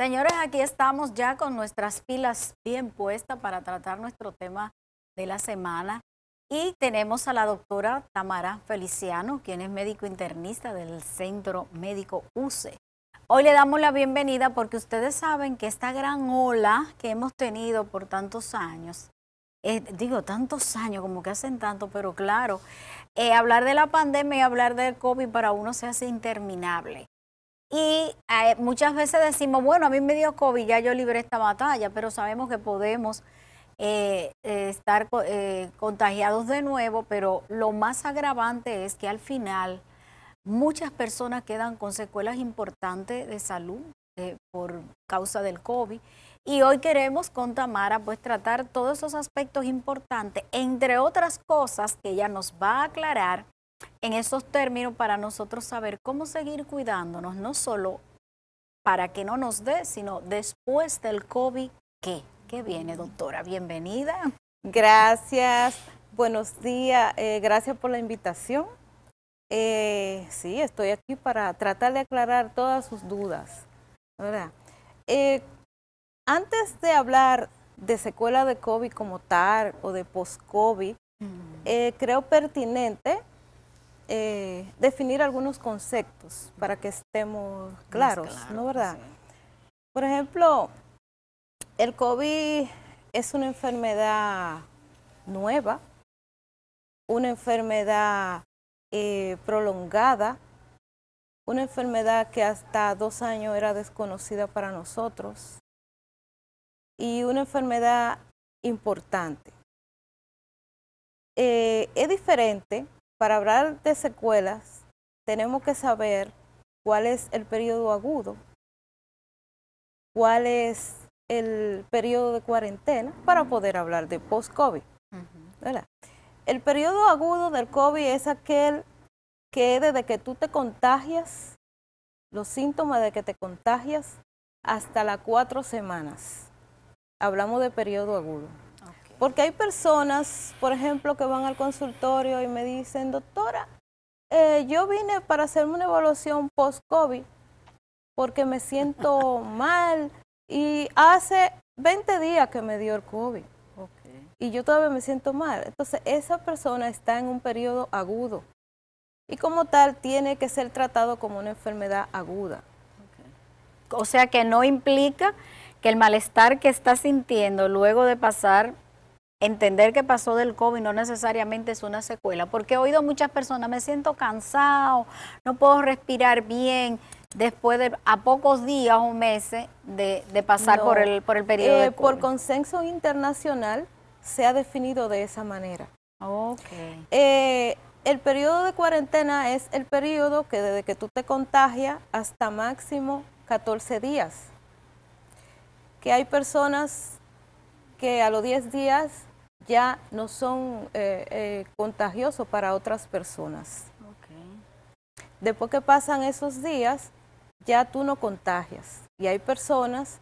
Señores, aquí estamos ya con nuestras pilas bien puestas para tratar nuestro tema de la semana. Y tenemos a la doctora Tamara Feliciano, quien es médico internista del Centro Médico UCE. Hoy le damos la bienvenida porque ustedes saben que esta gran ola que hemos tenido por tantos años, tantos años, como que hacen tanto, pero claro, hablar de la pandemia y hablar del COVID para uno se hace interminable. Y muchas veces decimos, bueno, a mí me dio COVID, ya yo libré esta batalla, pero sabemos que podemos estar contagiados de nuevo, pero lo más agravante es que al final muchas personas quedan con secuelas importantes de salud por causa del COVID. Y hoy queremos con Tamara pues tratar todos esos aspectos importantes, entre otras cosas que ella nos va a aclarar en esos términos para nosotros saber cómo seguir cuidándonos, no solo para que no nos dé, sino después del COVID, ¿qué viene, doctora? Bienvenida. Gracias, buenos días, gracias por la invitación. Sí, estoy aquí para tratar de aclarar todas sus dudas, ¿verdad? Antes de hablar de secuela de COVID como tal o de post-COVID, creo pertinente definir algunos conceptos para que estemos claros, ¿no, verdad? Sí. Por ejemplo, el COVID es una enfermedad nueva, una enfermedad prolongada, una enfermedad que hasta 2 años era desconocida para nosotros y una enfermedad importante. Es diferente. Para hablar de secuelas, tenemos que saber cuál es el periodo agudo, cuál es el periodo de cuarentena para poder hablar de post-COVID. ¿Verdad? El periodo agudo del COVID es aquel que desde que tú te contagias, los síntomas de que te contagias, hasta las 4 semanas. Hablamos de periodo agudo. Porque hay personas, por ejemplo, que van al consultorio y me dicen, doctora, yo vine para hacerme una evaluación post-COVID porque me siento mal y hace 20 días que me dio el COVID y yo todavía me siento mal. Entonces, esa persona está en un periodo agudo y como tal tiene que ser tratado como una enfermedad aguda. O sea que no implica que el malestar que está sintiendo luego de pasar, entender que pasó del COVID no necesariamente es una secuela, porque he oído muchas personas, me siento cansado, no puedo respirar bien, después de a pocos días o meses de pasar por el periodo de COVID. Por consenso internacional se ha definido de esa manera. El periodo de cuarentena es el periodo que desde que tú te contagias hasta máximo 14 días. Que hay personas que a los 10 días ya no son contagiosos para otras personas. Después que pasan esos días, ya tú no contagias. Y hay personas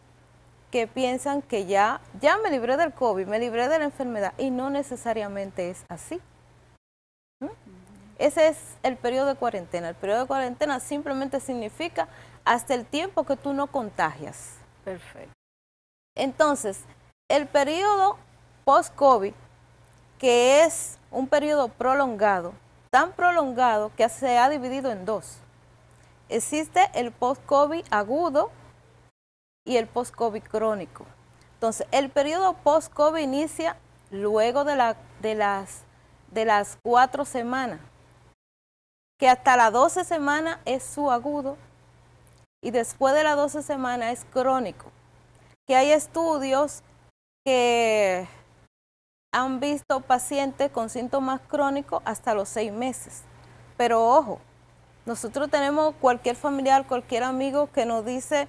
que piensan que ya me libré del COVID, me libré de la enfermedad, y no necesariamente es así. Ese es el periodo de cuarentena. El periodo de cuarentena simplemente significa hasta el tiempo que tú no contagias. Perfecto. Entonces, el periodo post-COVID, que es un periodo prolongado, tan prolongado que se ha dividido en dos. Existe el post-COVID agudo y el post-COVID crónico. Entonces, el periodo post-COVID inicia luego de las 4 semanas, que hasta las 12 semanas es su agudo y después de las 12 semanas es crónico. Que hay estudios que han visto pacientes con síntomas crónicos hasta los 6 meses. Pero ojo, nosotros tenemos cualquier familiar, cualquier amigo que nos dice,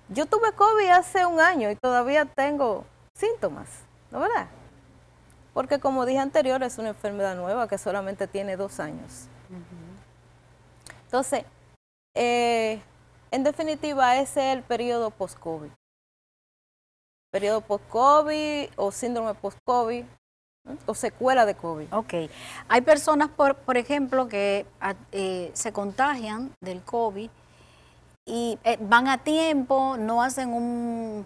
yo tuve COVID hace 1 año y todavía tengo síntomas, ¿no es verdad? Porque como dije anterior, es una enfermedad nueva que solamente tiene 2 años. Entonces, en definitiva, ese es el periodo post-COVID. Periodo post-COVID o síndrome post-COVID o secuela de COVID. Ok. Hay personas, por ejemplo, que se contagian del COVID y van a tiempo, no hacen un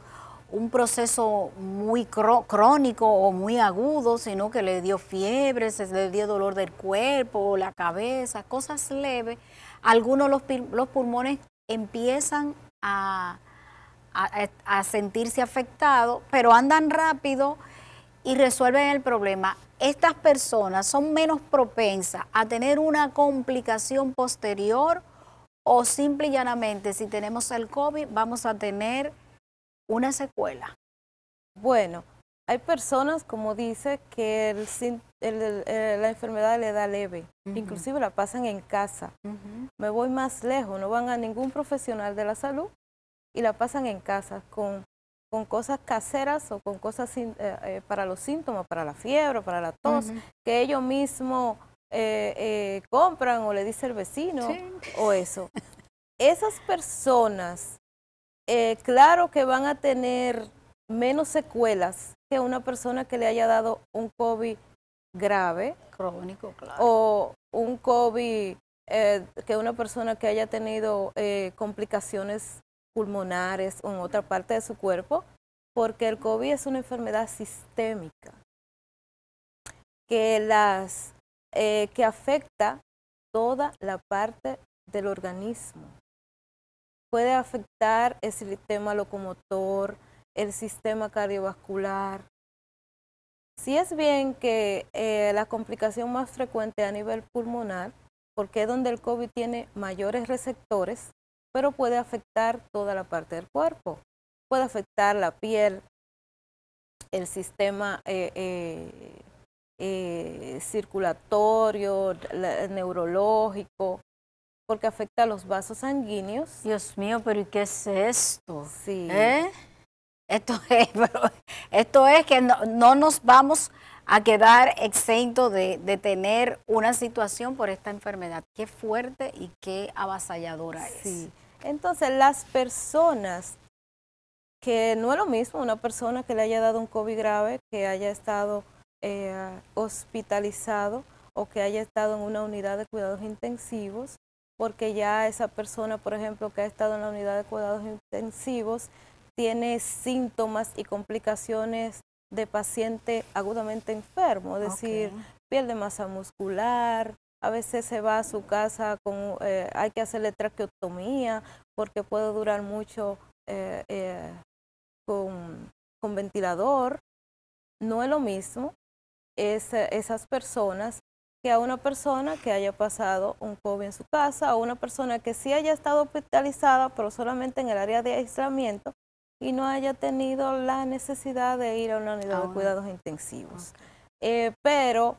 proceso muy crónico o muy agudo, sino que le dio fiebre, se le dio dolor del cuerpo, la cabeza, cosas leves. Algunos los pulmones empiezan a sentirse afectados, pero andan rápido y resuelven el problema. Estas personas son menos propensas a tener una complicación posterior o simple y llanamente, si tenemos el COVID, vamos a tener una secuela. Bueno, hay personas, como dice, que la enfermedad le da leve, inclusive la pasan en casa. Me voy más lejos, no van a ningún profesional de la salud y la pasan en casa con cosas caseras o con cosas para los síntomas, para la fiebre, para la tos, que ellos mismos compran o le dice el vecino o eso. Esas personas, claro que van a tener menos secuelas que una persona que le haya dado un COVID grave, crónico, claro, o un COVID que una persona que haya tenido complicaciones pulmonares o en otra parte de su cuerpo, porque el COVID es una enfermedad sistémica que que afecta toda la parte del organismo. Puede afectar el sistema locomotor, el sistema cardiovascular. Sí es bien que la complicación más frecuente a nivel pulmonar, porque es donde el COVID tiene mayores receptores, pero puede afectar toda la parte del cuerpo. Puede afectar la piel, el sistema circulatorio, neurológico, porque afecta a los vasos sanguíneos. Dios mío, pero ¿y qué es esto? Sí. Esto es que no nos vamos a quedar exentos de tener una situación por esta enfermedad. Qué fuerte y qué avasalladora es. Sí. Entonces, las personas, que no es lo mismo una persona que le haya dado un COVID grave, que haya estado hospitalizado o que haya estado en una unidad de cuidados intensivos, porque ya esa persona, por ejemplo, que ha estado en la unidad de cuidados intensivos, tiene síntomas y complicaciones de paciente agudamente enfermo, es decir, pierde masa muscular, a veces se va a su casa, hay que hacerle traqueotomía porque puede durar mucho con ventilador. No es lo mismo esas personas que a una persona que haya pasado un COVID en su casa o una persona que sí haya estado hospitalizada pero solamente en el área de aislamiento y no haya tenido la necesidad de ir a una unidad de cuidados intensivos. Pero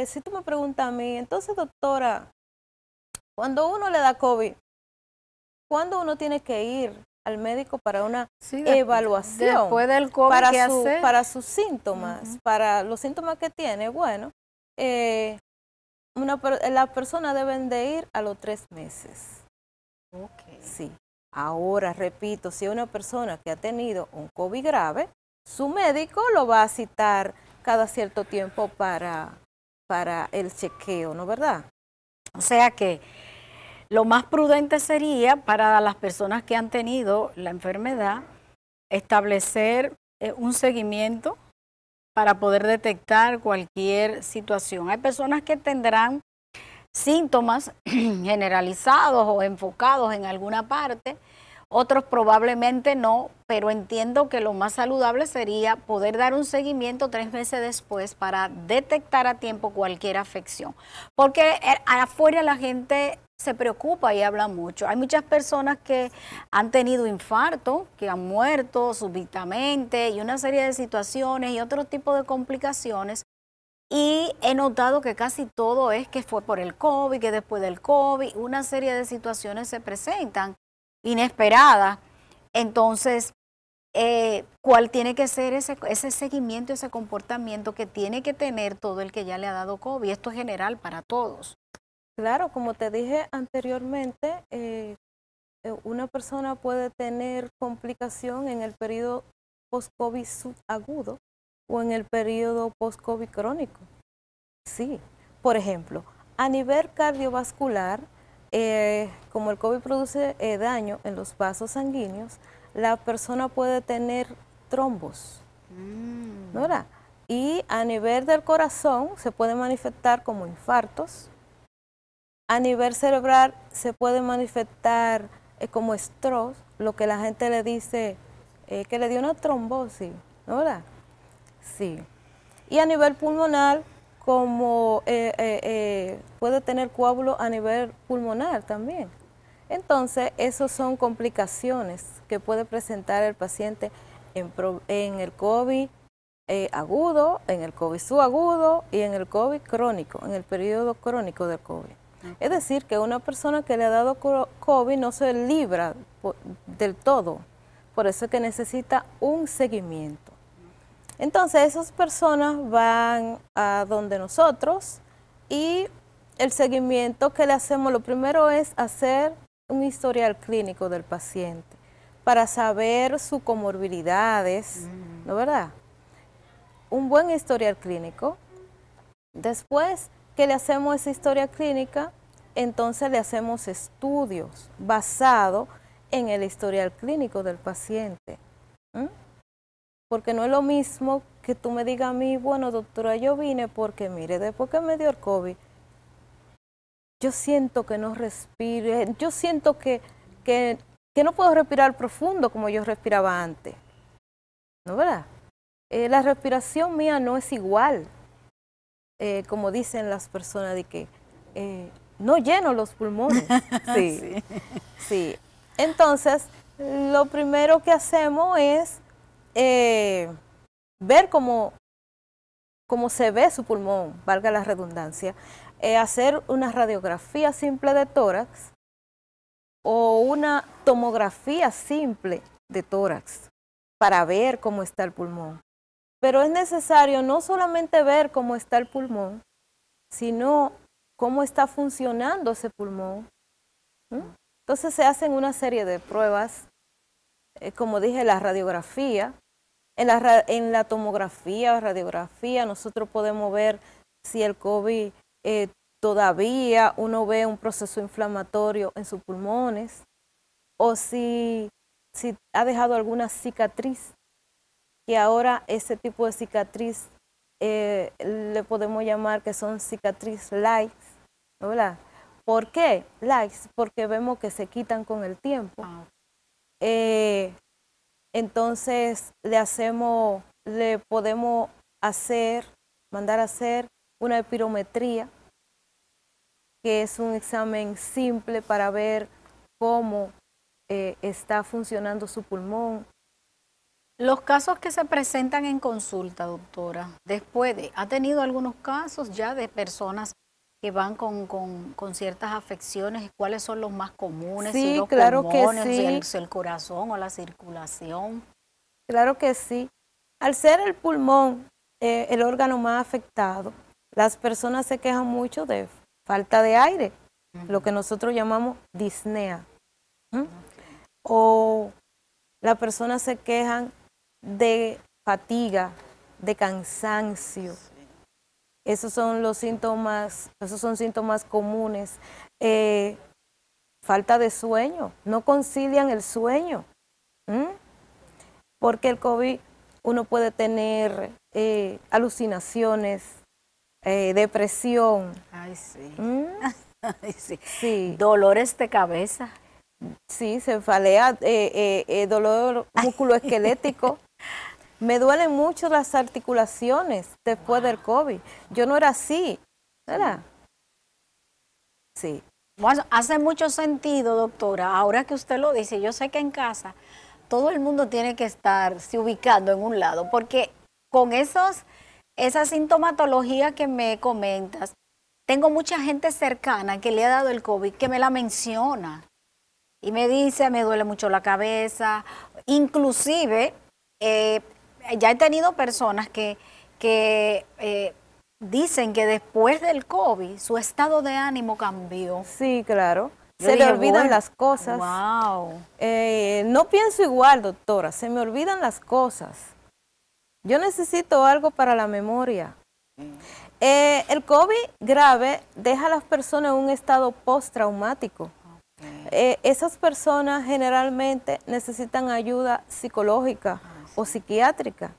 si tú me preguntas a mí, entonces doctora, cuando uno le da COVID, ¿cuándo uno tiene que ir al médico para una evaluación? Después del COVID, para sus síntomas, para los síntomas que tiene, bueno, las personas deben de ir a los 3 meses. Sí. Ahora, repito, si es una persona que ha tenido un COVID grave, su médico lo va a citar cada cierto tiempo para el chequeo, ¿no verdad? O sea que lo más prudente sería para las personas que han tenido la enfermedad establecer un seguimiento para poder detectar cualquier situación. Hay personas que tendrán síntomas generalizados o enfocados en alguna parte, otros probablemente no, pero entiendo que lo más saludable sería poder dar un seguimiento 3 meses después para detectar a tiempo cualquier afección. Porque afuera la gente se preocupa y habla mucho. Hay muchas personas que han tenido infarto, que han muerto súbitamente y una serie de situaciones y otro tipo de complicaciones. Y he notado que casi todo es que fue por el COVID, que después del COVID, una serie de situaciones se presentan inesperadas. Entonces, ¿cuál tiene que ser ese seguimiento, ese comportamiento que tiene que tener todo el que ya le ha dado COVID? Esto es general para todos. Claro, como te dije anteriormente, una persona puede tener complicación en el periodo post-COVID subagudo o en el periodo post-COVID crónico. Sí, por ejemplo, a nivel cardiovascular, como el COVID produce daño en los vasos sanguíneos, la persona puede tener trombos, ¿no verdad? Y a nivel del corazón se puede manifestar como infartos. A nivel cerebral se puede manifestar como stroke, lo que la gente le dice que le dio una trombosis, ¿no verdad? Sí. Y a nivel pulmonar, como puede tener coágulo a nivel pulmonar también. Entonces, esas son complicaciones que puede presentar el paciente en el COVID agudo, en el COVID subagudo y en el COVID crónico, en el periodo crónico del COVID. Okay. Es decir, que una persona que le ha dado COVID no se libra del todo, por eso es que necesita un seguimiento. Entonces, esas personas van a donde nosotros y el seguimiento que le hacemos, lo primero es hacer un historial clínico del paciente para saber sus comorbilidades, ¿no verdad? Un buen historial clínico. Después que le hacemos esa historia clínica, entonces le hacemos estudios basados en el historial clínico del paciente. Porque no es lo mismo que tú me digas a mí, bueno, doctora, yo vine porque, mire, después que me dio el COVID, yo siento que no respiro, yo siento que no puedo respirar profundo como yo respiraba antes. ¿No verdad? La respiración mía no es igual, como dicen las personas, de que no lleno los pulmones. Sí, sí. Sí. Entonces, lo primero que hacemos es ver cómo se ve su pulmón, valga la redundancia, hacer una radiografía simple de tórax o una tomografía simple de tórax para ver cómo está el pulmón. Pero es necesario no solamente ver cómo está el pulmón, sino cómo está funcionando ese pulmón. Entonces se hacen una serie de pruebas, como dije, la radiografía. En la tomografía o radiografía nosotros podemos ver si el COVID todavía uno ve un proceso inflamatorio en sus pulmones o si ha dejado alguna cicatriz, que ahora ese tipo de cicatriz le podemos llamar que son cicatriz light, ¿no verdad? ¿Por qué light? Porque vemos que se quitan con el tiempo. Entonces le podemos mandar a hacer una espirometría, que es un examen simple para ver cómo está funcionando su pulmón. Los casos que se presentan en consulta, doctora, ¿ha tenido algunos casos ya de personas que van con ciertas afecciones? ¿Cuáles son los más comunes? Sí, si los claro pulmones, que sí. Si el corazón o la circulación. Claro que sí. Al ser el pulmón el órgano más afectado, las personas se quejan mucho de falta de aire, lo que nosotros llamamos disnea. O las personas se quejan de fatiga, de cansancio. Esos son síntomas comunes. Falta de sueño, no concilian el sueño. Porque el COVID uno puede tener alucinaciones, depresión. Ay, sí. Ay, sí. Sí. Dolores de cabeza. Sí, cefalea, dolor musculoesquelético. Me duelen mucho las articulaciones después del COVID. Yo no era así, ¿verdad? Sí. Bueno, hace mucho sentido, doctora. Ahora que usted lo dice, yo sé que en casa todo el mundo tiene que estarse ubicando en un lado, porque con esa sintomatología que me comentas, tengo mucha gente cercana que le ha dado el COVID, que me la menciona y me dice, me duele mucho la cabeza. Inclusive, ya he tenido personas que dicen que después del COVID su estado de ánimo cambió. Sí, claro. Se le olvidan las cosas. Wow. No pienso igual, doctora. Se me olvidan las cosas. Yo necesito algo para la memoria. El COVID grave deja a las personas en un estado postraumático. Esas personas generalmente necesitan ayuda psicológica o psiquiátrica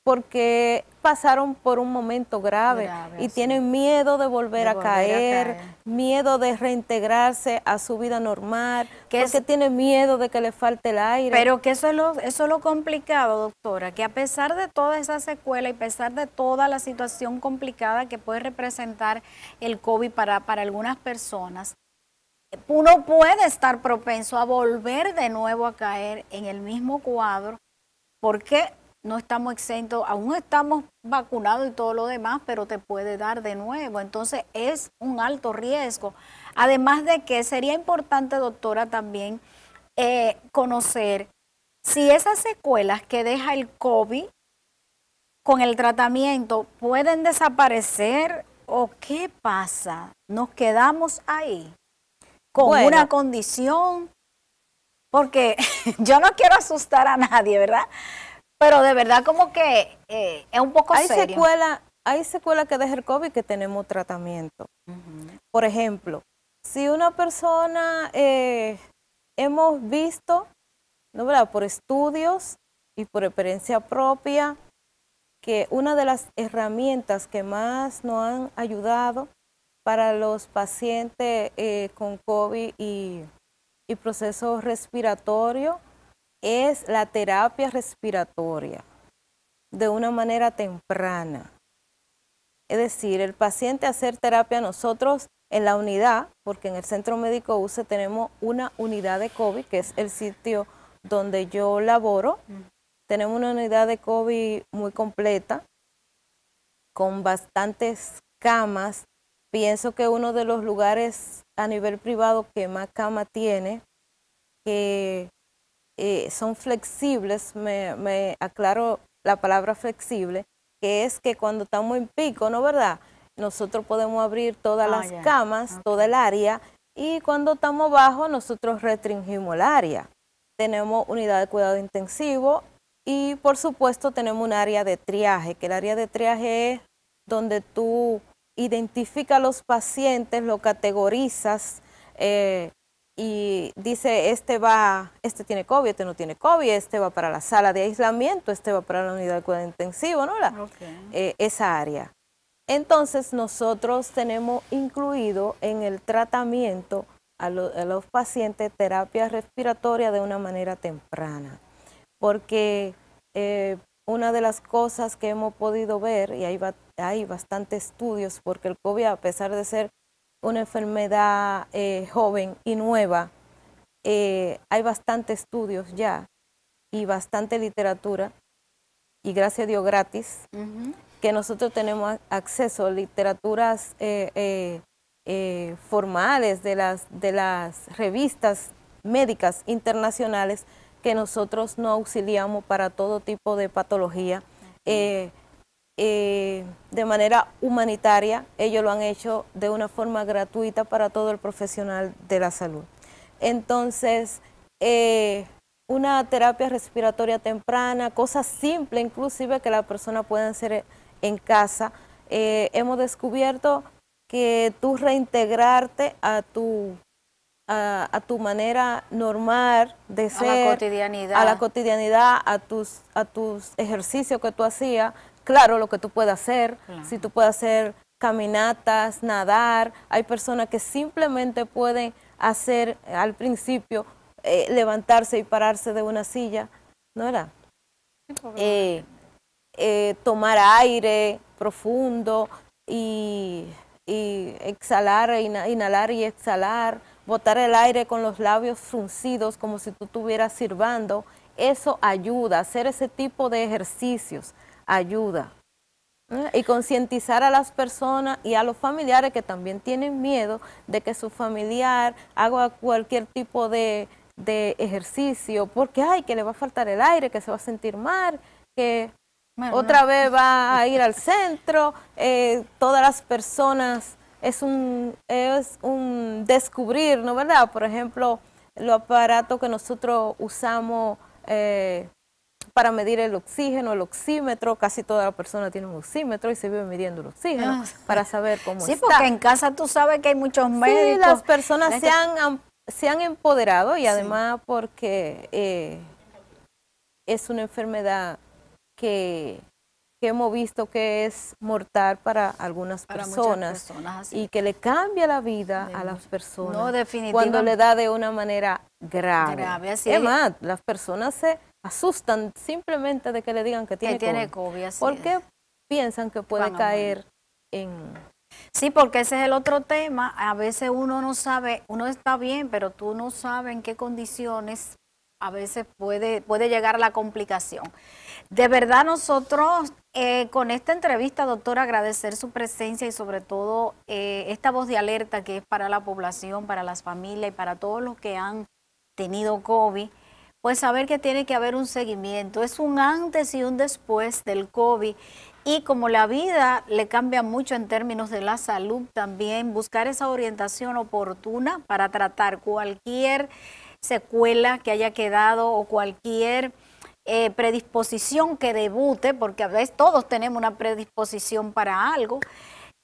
porque pasaron por un momento grave y tienen miedo de volver a caer, miedo de reintegrarse a su vida normal, porque tienen miedo de que le falte el aire. Pero que eso es lo complicado, doctora, que a pesar de toda esa secuela y a pesar de toda la situación complicada que puede representar el COVID para algunas personas, uno puede estar propenso a volver de nuevo a caer en el mismo cuadro porque no estamos exentos, aún estamos vacunados y todo lo demás, pero te puede dar de nuevo. Entonces es un alto riesgo. Además de que sería importante, doctora, también conocer si esas secuelas que deja el COVID con el tratamiento pueden desaparecer o qué pasa. ¿Nos quedamos ahí con una condición? Porque yo no quiero asustar a nadie, ¿verdad? Pero de verdad como que es un poco serio. Hay secuelas que deja el COVID que tenemos tratamiento. Por ejemplo, si una persona hemos visto, ¿no, verdad?, por estudios y por experiencia propia, que una de las herramientas que más nos han ayudado para los pacientes con COVID y proceso respiratorio es la terapia respiratoria de una manera temprana. Es decir, el paciente hacer terapia, nosotros en la unidad, porque en el Centro Médico UCE tenemos una unidad de COVID, que es el sitio donde yo laboro. Tenemos una unidad de COVID muy completa, con bastantes camas. Pienso que uno de los lugares a nivel privado que más cama tiene, que son flexibles, me aclaro la palabra flexible, que es que cuando estamos en pico, ¿no, verdad?, nosotros podemos abrir todas las camas, toda el área, y cuando estamos bajo nosotros restringimos el área. Tenemos unidad de cuidado intensivo y por supuesto tenemos un área de triaje, que el área de triaje es donde tú identificas a los pacientes, lo categorizas, y dice, este tiene COVID, este no tiene COVID, este va para la sala de aislamiento, este va para la unidad de cuidado intensivo, ¿no? Esa área. Entonces nosotros tenemos incluido en el tratamiento a los pacientes terapia respiratoria de una manera temprana, porque una de las cosas que hemos podido ver, y hay bastantes estudios, porque el COVID, a pesar de ser una enfermedad joven y nueva, hay bastantes estudios ya y bastante literatura, y gracias a Dios gratis, que nosotros tenemos acceso a literaturas formales de las revistas médicas internacionales que nosotros nos auxiliamos para todo tipo de patología. De manera humanitaria, ellos lo han hecho de una forma gratuita para todo el profesional de la salud. Entonces, una terapia respiratoria temprana, cosas simples inclusive que la persona puede hacer en casa. Hemos descubierto que tú reintegrarte a tu manera normal de ser, a la cotidianidad, a tus ejercicios que tú hacías. Claro, lo que tú puedes hacer, si tú puedes hacer caminatas, nadar, hay personas que simplemente pueden hacer al principio, levantarse y pararse de una silla, ¿no era? Tomar aire profundo y exhalar, inhalar y exhalar, botar el aire con los labios fruncidos como si tú estuvieras silbando. Eso ayuda, hacer ese tipo de ejercicios ayuda. Y concientizar a las personas y a los familiares que también tienen miedo de que su familiar haga cualquier tipo de ejercicio porque que le va a faltar el aire, que se va a sentir mal, que otra vez va a ir al centro. Todas las personas es un descubrir, ¿no, verdad? Por ejemplo, los aparatos que nosotros usamos para medir el oxígeno, el oxímetro, casi toda la persona tiene un oxímetro y se vive midiendo el oxígeno para saber cómo está. Sí, porque en casa tú sabes que hay muchos médicos. Sí, las personas se han empoderado y además porque es una enfermedad que hemos visto que es mortal para algunas personas y que le cambia la vida a las personas cuando le da de una manera grave. Es más, las personas se asustan simplemente de que le digan que tiene COVID. Porque piensan que puede caer en... Sí, porque ese es el otro tema. A veces uno no sabe, uno está bien, pero tú no sabes en qué condiciones a veces puede llegar a la complicación. De verdad nosotros con esta entrevista, doctora, agradecer su presencia y sobre todo esta voz de alerta que es para la población, para las familias y para todos los que han tenido COVID, pues saber que tiene que haber un seguimiento. Es un antes y un después del COVID y como la vida le cambia mucho en términos de la salud también, buscar esa orientación oportuna para tratar cualquier secuela que haya quedado o cualquier predisposición que debute, porque a veces todos tenemos una predisposición para algo.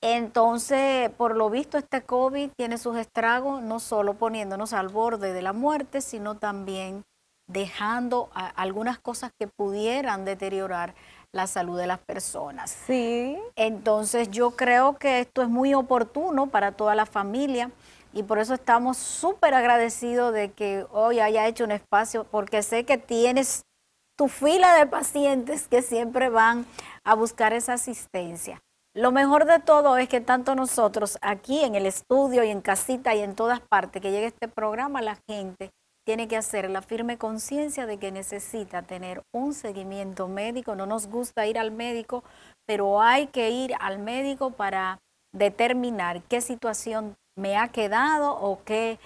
Entonces, por lo visto, este COVID tiene sus estragos, no solo poniéndonos al borde de la muerte, sino también dejando algunas cosas que pudieran deteriorar la salud de las personas. Sí. Entonces, yo creo que esto es muy oportuno para toda la familia y por eso estamos súper agradecidos de que hoy haya hecho un espacio, porque sé que tienes tu fila de pacientes que siempre van a buscar esa asistencia. Lo mejor de todo es que tanto nosotros aquí en el estudio y en casita y en todas partes que llegue este programa, la gente tiene que hacer la firme conciencia de que necesita tener un seguimiento médico. No nos gusta ir al médico, pero hay que ir al médico para determinar qué situación me ha quedado o qué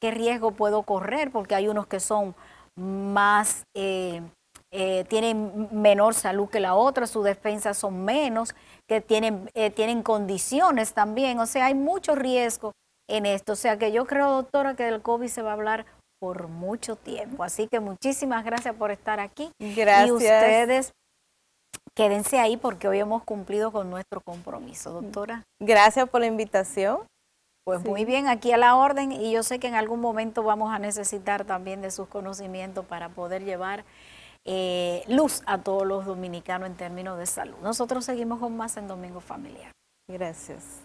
riesgo puedo correr, porque hay unos que son más, tienen menor salud que la otra, sus defensas son menos, que tienen condiciones también, o sea, hay mucho riesgo en esto, o sea que yo creo, doctora, que del COVID se va a hablar por mucho tiempo, así que muchísimas gracias por estar aquí. Gracias. Y ustedes quédense ahí porque hoy hemos cumplido con nuestro compromiso, doctora. Gracias por la invitación. Pues sí, muy bien, aquí a la orden, y yo sé que en algún momento vamos a necesitar también de sus conocimientos para poder llevar luz a todos los dominicanos en términos de salud. Nosotros seguimos con más en Domingo Familiar. Gracias.